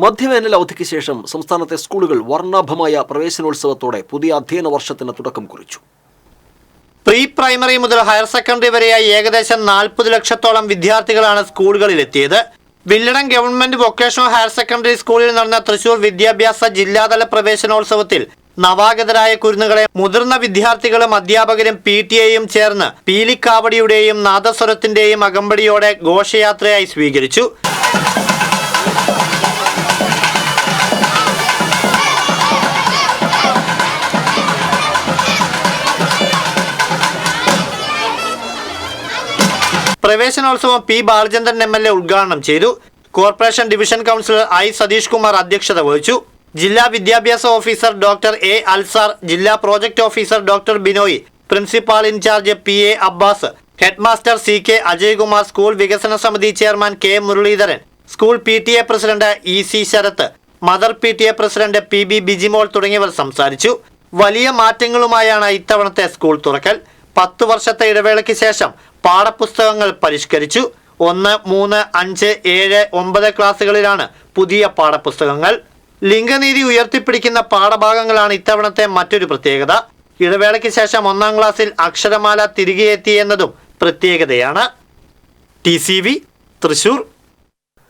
മധ്യവേനൽ അവധിക്ക് ശേഷം സംസ്ഥാനത്തെ സ്കൂളുകൾ വർണ്ണാഭമായ പ്രവേശനോത്സവത്തോടെ പുതിയ അധ്യയന വർഷത്തിന് തുടക്കം കുറിച്ചു. പ്രീ പ്രൈമറി മുതൽ ഹയർ സെക്കൻഡറി വരെയായി ഏകദേശം 40 ലക്ഷത്തോളം വിദ്യാർത്ഥികളാണ് സ്കൂളുകളിലെത്തിയത്. Villadam government vocational higher secondary സ്കൂളിൽ നടന്ന തൃശൂർ വിദ്യാഭ്യാസ ജില്ലാതല പ്രവേശനോത്സവത്തിൽ നവാഗതരായ കുരുന്നുകളെ മുതിർന്ന വിദ്യാർത്ഥികളും അധ്യാപകരും PTA ചേർന്ന് പീലിക്കാവടിയുടെയും നാദസ്വരത്തിന്റെയും അകമ്പടിയോടെ ഘോഷയാത്രയായി സ്വീകരിച്ചു. പ്രവേശനോത്സവം P. ബാലചന്ദ്രൻ MLA ഉദ്ഘാടനം ചെയ്തു. Corporation division councillor I. Satheesh Kumar അധ്യക്ഷത വഹിച്ചു. ജില്ലാ വിദ്യാഭ്യാസ ഓഫീസർ ഡോക്ടർ A. അൽസാർ, ജില്ലാ project officer doctor Binoy, principal in charge PA Abbas, head master CK Ajaykumar, school വികസന സമിതി chairman K. Muraleedharan, school PTA president EC Sarath, mother PTA president PB Bijimol തുടങ്ങിയവർ സംസാരിച്ചു. വലിയ മാറ്റങ്ങളുമായാണ് ഇത്തവണത്തെ സ്കൂൾ തുറക്കൽ. 10 വർഷത്തെ ഇടവേളയ്ക്ക് ശേഷം പാഠപുസ്തകങ്ങൾ പരിഷ്കരിച്ചു. 1, 3, 5, 7, 9 ക്ലാസ്സുകളിലാണ് പുതിയ പാഠപുസ്തകങ്ങൾ. ലിംഗനീതി ഉയർത്തിപ്പിടിക്കുന്ന പാഠഭാഗങ്ങളാണ് ഇത്തവണത്തെ മറ്റൊരു പ്രത്യേകത. ഇടവേളയ്ക്ക് ശേഷം 1ാം ക്ലാസ്സിൽ അക്ഷരമാല തിരികെ എത്തി എന്നതും പ്രത്യേകതയാണ്. TCV തൃശൂർ.